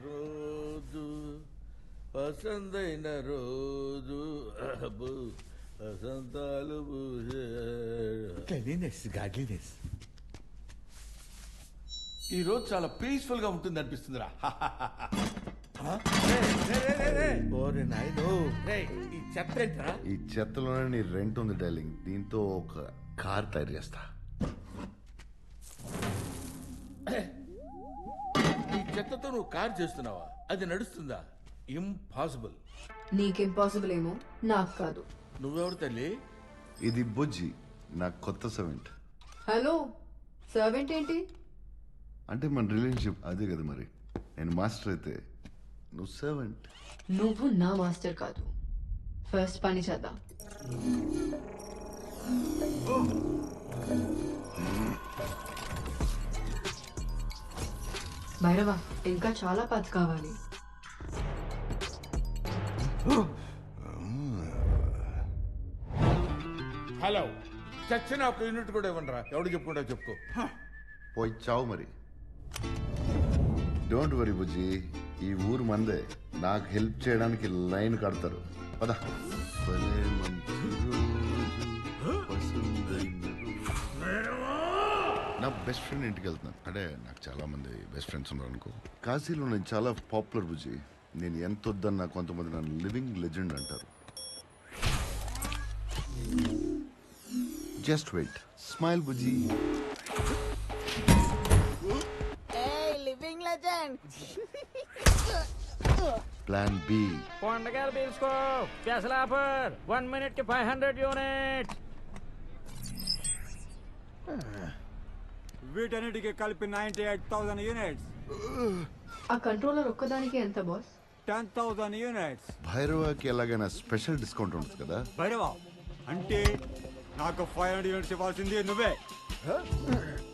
రోజు పసందైన రోజు వసంతాలు గాడ్లీనెస్. ఈ రోజు చాలా పీస్ఫుల్ గా ఉంటుంది అనిపిస్తుందిరా. ఓరే నాయనో, ఈ చెత్త ఏంట్రా? ఈ చెత్తలోనే నీ రెంట్ ఉంది డార్లింగ్. దీంతో ఒక కార్ తయారు చేస్తా. ఈ చెత్తతో నువ్వు కార్ చేస్తున్నావా? అది నడుస్తుందా? ఇంపాసిబుల్. నీకింపాసిబుల్ ఏమో, నాకు కాదు. నువ్వెవరు తల్లి? ఇది బుజ్జి, నా కొత్త సర్వెంట్. హలో, సర్వెంట్ ఏంటి? అంటే మన రిలేషన్షిప్ అదే కదా మరి. నేను మాస్టర్ అయితే నువ్వు సర్వెంట్. నువ్వు నా మాస్టర్ కాదు. ఫస్ట్ పని చేద్దాం. భైరవా, ఇంకా చాలా పాత్ కావాలి. హలో, చచ్చిన ఒక యూనిట్ కూడా ఇవ్వనరా. ఎవడు చెప్పుకుంటా చెప్పుకో. పోయి చావు మరి. డోంట్ వరీ బుజ్జి, ఈ ఊరు మందే. నాకు హెల్ప్ చేయడానికి లైన్ కడతారు. పద. నా బెస్ట్ ఫ్రెండ్ ఇంటికి వెళ్తున్నాను. అంటే నాకు చాలా మంది బెస్ట్ ఫ్రెండ్స్ ఉన్నారు అనుకో. కాశీలో నేను చాలా పాపులర్ బుజ్జి. నేను ఎంత వద్దన్నా కొంతమంది నన్ను లివింగ్ లెజెండ్ అంటారు. Just wait. Smile Bujji. Living legend. Plan B. కొండగారు పీల్చుకో. స్పెషల్ ఆఫర్ 1 minute కి 500 యూనిట్స్. వీటన్నిటికి కలిపి 98,000 యూనిట్స్. ఆ కంట్రోలర్ ఒక్కదానికి ఎంత బాస్? 10,000 యూనిట్స్. భైరవాకి ఎలాగైనా స్పెషల్ డిస్కౌంట్ ఉంటుంది కదా. భైరవా అంటే నాకు 500 యూనిట్స్ ఇవ్వాల్సింది నువ్వే.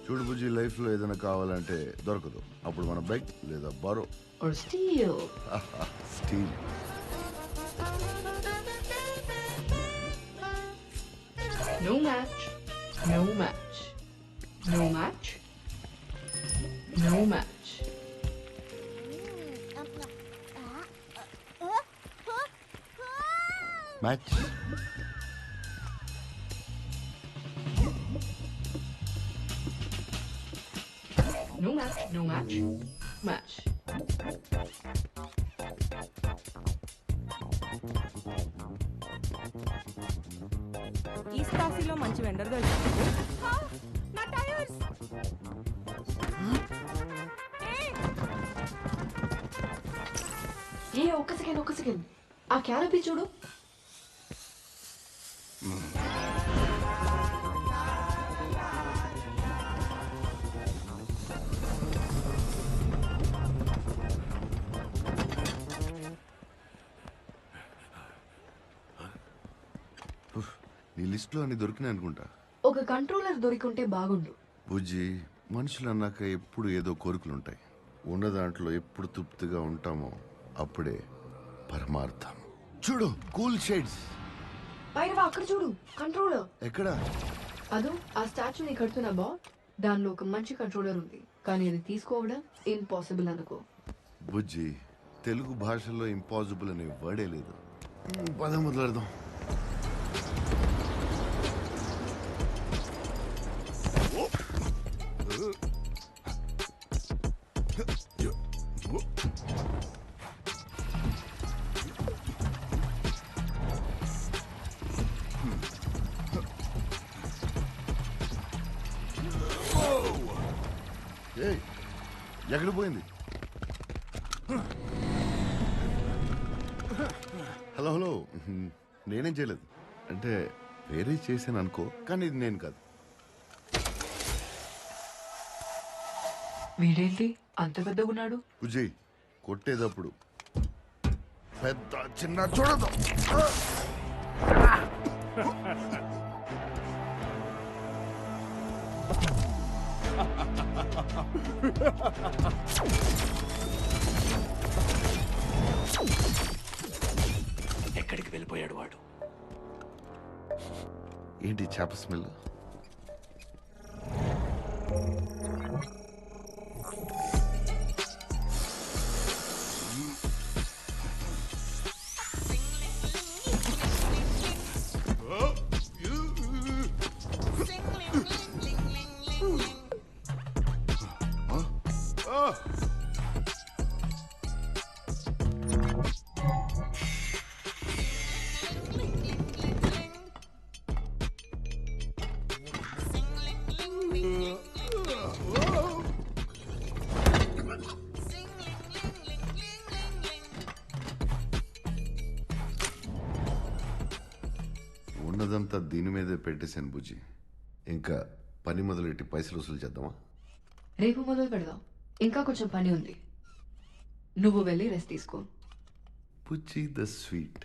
చూడు బుజ్జి, లైఫ్ లో ఏదైనా కావాలంటే దొరకదు. అప్పుడు మన బెగ్ లేదా borrow or steal. Steal. No match. No match. No match. No match. Match. No match. No match. Match. East కాశీలో మంచి వెండర్ దొరికింది. నా టైర్స్. ఒక్క సెకండ్. ఆ క్యారపీ చూడు. నీ లిస్ట్ లో అన్ని దొరికినాయి అనుకుంటా. ఒక కంట్రోలర్ దొరికింటే బాగుండు. బుజ్జి, మనుషులు అన్నాక ఎప్పుడు ఏదో కోరికలు ఉంటాయి. ఉన్న దాంట్లో ఎప్పుడు తృప్తిగా ఉంటామో అప్పుడే పరమార్థం. చూడు, కూల్ షేడ్స్. భైరవా, అక్కడ చూడు, కంట్రోలర్. ఎక్కడ? అదో ఆ స్టాచ్యూని కడుతున్నా బా. దానిలో ఒక మంచి కంట్రోలర్ ఉంది, కానీ అది తీసుకోవడం ఇంపాసిబుల్ అనుకో. బుజ్జి, తెలుగు భాషలో ఇంపాసిబుల్ అనే వర్డే లేదు. పదం మొదలెడదాం. ఎక్కడ పోయింది? హలో, నేనేం చేయలేదు. అంటే వేరే చేశాను అనుకో, కానీ ఇది నేను కాదు. వీడేంటి అంత పెద్దగా ఉన్నాడు? విజయ్, కొట్టేటప్పుడు పెద్ద చిన్న చూడదు. ఎక్కడికి వెళ్ళిపోయాడు వాడు? ఏంటి చేప స్మెల్? ఉన్నదంతా దీని మీదే పెట్టేశాను బుజ్జి. ఇంకా పని మొదలెట్టి పైసలు వసూలు చేద్దామా? రేపు మొదలు పెడదాం. ఇంకా కొంచెం పని ఉంది. నువ్వు వెళ్ళి రెస్ట్ తీసుకో. బుజ్జి ద స్వీట్.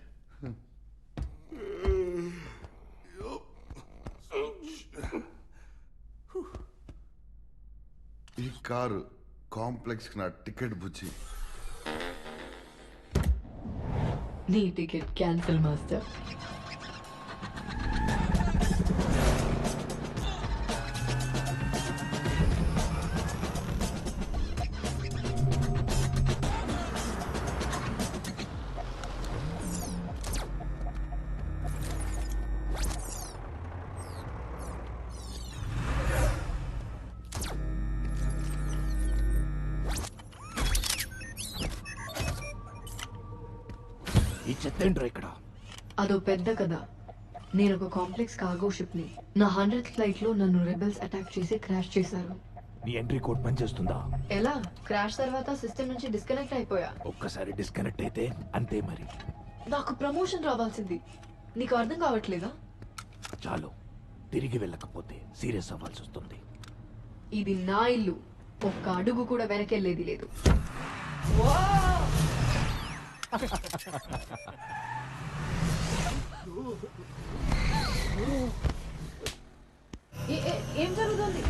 ఈ కారు కాంప్లెక్స్ కి నా టికెట్ బుజ్జి. నీ టికెట్ క్యాన్సిల్ మాస్టర్. ఈ చెత్త ఏంట్రా ఇక్కడ? అదో పెద్ద కథ. నేను ఒక కాంప్లెక్స్ కార్గో షిప్ ని నా 100th ఫ్లైట్ లో నన్ను రెబెల్స్ అటాక్ చేసి క్రాష్ చేశారు. నీ ఎంట్రీ కోడ్ పనిచేస్తుందా? ఎలా? క్రాష్ తర్వాత సిస్టమ్ నుంచి డిస్కనెక్ట్ అయిపోయా. ఒక్కసారి డిస్కనెక్ట్ అయితే అంతే మరి. నాకు ప్రమోషన్ రావాల్సింది. నీకు అర్థం కావట్లేదా? చాలు, తిరిగి వెళ్ళకపోతే సీరియస్ అవ్వాల్సి వస్తుంది. ఇది నా ఇల్లు. ఒక్క అడుగు కూడా వెనకెళ్ళేది లేదు. ఏం జరుగుతుంది?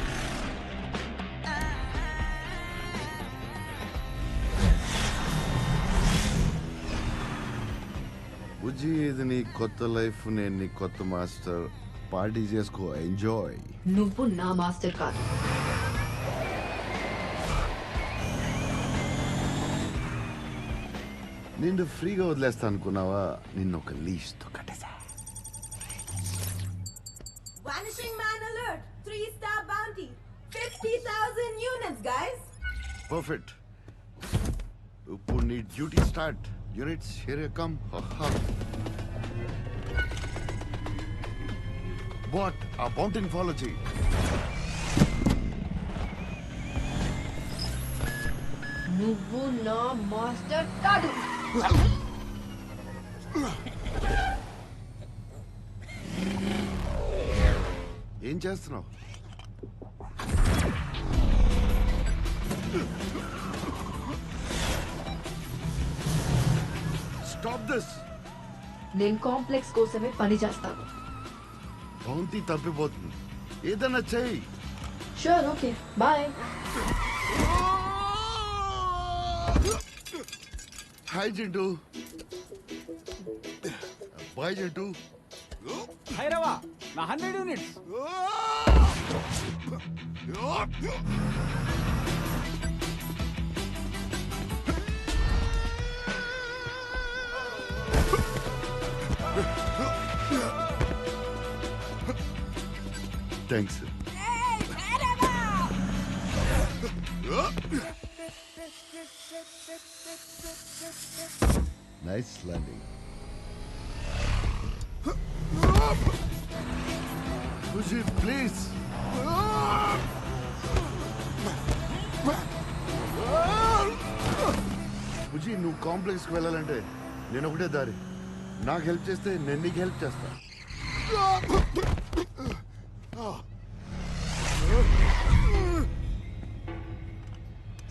బుజ్జి, ఇది నీ కొత్త లైఫ్, నేను నీ కొత్త మాస్టర్. పార్టీ చేసుకో, ఎంజాయ్. నువ్వు నా మాస్టర్ కాదు. నిన్ను ఫ్రీగా వదిలేస్తా అనుకున్నావా? నిన్ను ఒక లీష్ తో కట్టేసా. Vanishing man alert! 3-star bounty! 50,000 units, guys! Perfect. ఇప్పుడు నీ duty start. Units here come. What? ఆ బౌంటీని ఫాలో చేయి. నువ్వు నా మాస్టర్ కాదు. ఏం చేస్తున్నావు? Stop this. నేను కాంప్లెక్స్ కోసమే పని చేస్తాను. బౌంటీ తప్పిపోతుంది. ఏదన్నా చెయ్యి. Sure, okay, bye. హాయ్ జింటూ. బాయ్ జింటూ. భైరవా, నా 100 units. Thanks. Nice landing. Push it, please. Bujji, నువ్వు కాంప్లెక్స్కి వెళ్ళాలంటే నేను ఒకటే దారి. నాకు హెల్ప్ చేస్తే నేను నీకు హెల్ప్ చేస్తా.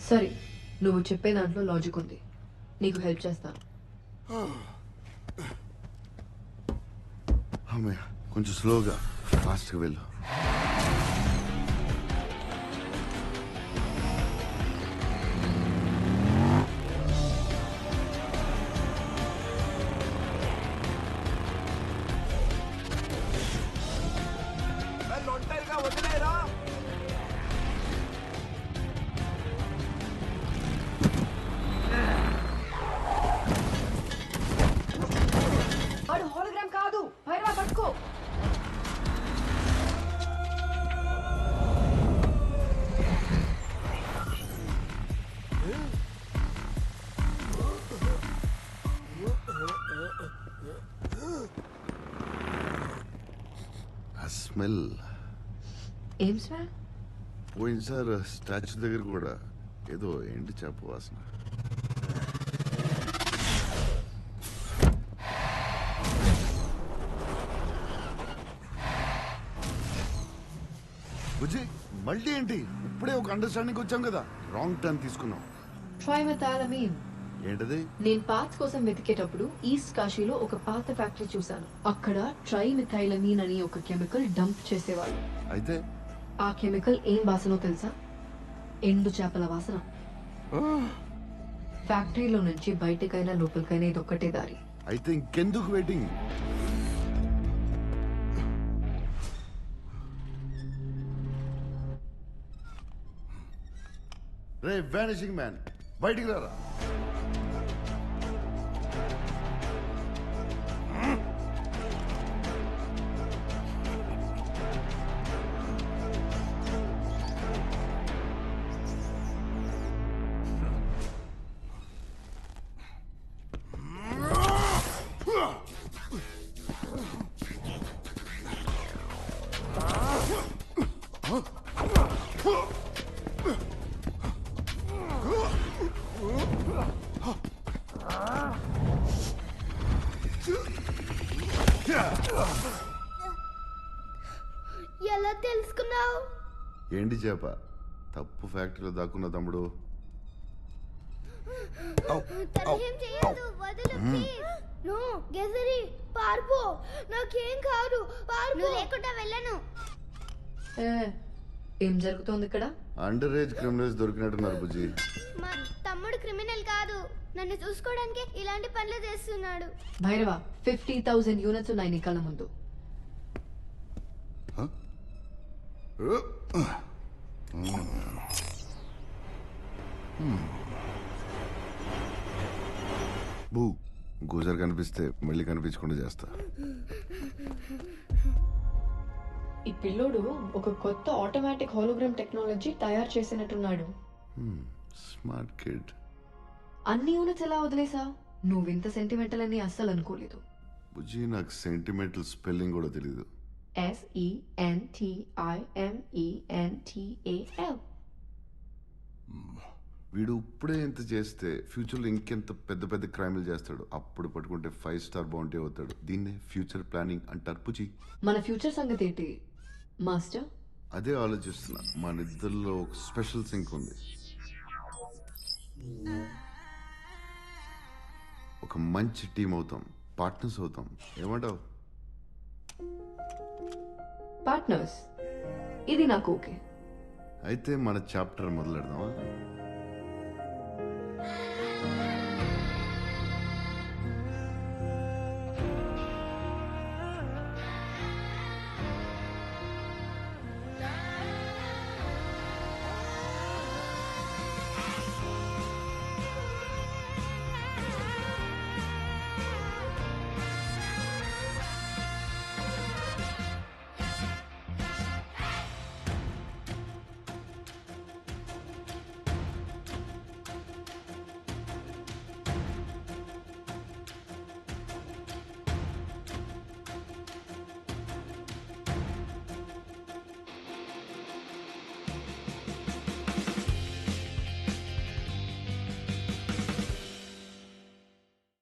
సరే, నువ్వు చెప్పే దాంట్లో లాజిక్ ఉంది. నీకు హెల్ప్ చేస్తాను. అమ్మయ్య, కొంచెం స్లోగా, ఫాస్ట్గా వెళ్ళు. వాడు హోలోగ్రామ్ కాదు. భైరవా, పట్టుకో. ఆ స్మెల్. ఏం స్మెల్? పోయినసారి స్టాచ్యూ దగ్గర కూడా ఏదో ఎండి చేప వాసన. బుజ్జి మళ్ళీ ఏంటి? ఇప్పుడే ఒక అండర్స్టాండింగ్ వచ్చాం కదా. రాంగ్ టర్న్ తీసుకున్నాం. ట్రైమెథాలమీన్. ఏంటది? నేను పార్ట్స్ కోసం వెతికేటప్పుడు ఈస్ట్ కాశీలో ఒక పాత ఫ్యాక్టరీ చూశాను. అక్కడ ట్రైమెథైలమీన్ అని ఒక కెమికల్ డంప్ చేసేవాళ్ళు. అయితే ఆ కెమికల్ ఏం వాసనో తెలుసా? ఎండు చేపల వాసన. ఫ్యాక్టరీలో నుంచి బయటకైనా లోపలికైనా ఇదొక్కటే దారి. అయితే ఇంకెందుకు వెయిటింగ్? రే వానిషింగ్ మ్యాన్, బయటికి రారా. ఎలా తెలుసుకున్నావు? ఏంటి చేప? తప్పు ఫ్యాక్టరీలో దాక్కున్న తమ్ముడు. తనేం చేయదు, వదలు ప్లీజ్. నో గెజరి, పార్పో. నాకేం కాదు, పార్పో. నువ్వు లేకుండా వెళ్ళను. ఏం జరుగుతోంది ఇక్కడ? అండర్ ఏజ్ క్రిమినల్స్ దొరికినట్టున్నారు బుజ్జి. మా తమ్ముడు క్రిమినల్ కాదు, నన్ను చూసుకోవడానికి ఇలాంటి పనులు చేస్తున్నాడు. భైరవ, 50,000 యూనిట్స్ ఉన్నాయి నీ కళ్ళ ముందు. బూ గూజర్ కనిపిస్తే మళ్ళీ కనిపించకుండా చేస్తా. ఈ పిల్లోడు ఒక కొత్త ఆటోమేటిక్ హోలోగ్రామ్ టెక్నాలజీ తయారు చేసినట్టున్నాడు. Smart kid. అన్ని యూనిట్స్ ఎలా వదిలేసా? నువ్వు ఇంత సెంటిమెంటల్ అని అస్సలు అనుకోలేదు. బుజ్జి, నాకు సెంటిమెంటల్ స్పెల్లింగ్ కూడా తెలీదు. SENTIMENTAL. వీడు ఇప్పుడే ఎంత చేస్తే ఫ్యూచర్లో ఇంకెంత పెద్ద పెద్ద క్రైమ్లు చేస్తాడు. అప్పుడు పట్టుకుంటే 5 స్టార్ బౌంటీ అవుతాడు. దీన్నే ఫ్యూచర్ ప్లానింగ్ అంటారు బుజ్జి. మన ఫ్యూచర్ సంగతి ఏంటి మాస్టర్? అదే ఆలోచిస్తున్నా. మన ఇద్దరిలో ఒక స్పెషల్ సింక్ ఉంది. ఒక మంచి టీం అవుతాం, పార్ట్నర్స్ అవుతాం. ఏమంటావు? పార్ట్నర్స్, ఇది నాకు ఓకే. అయితే మన చాప్టర్ మొదలెడదామా?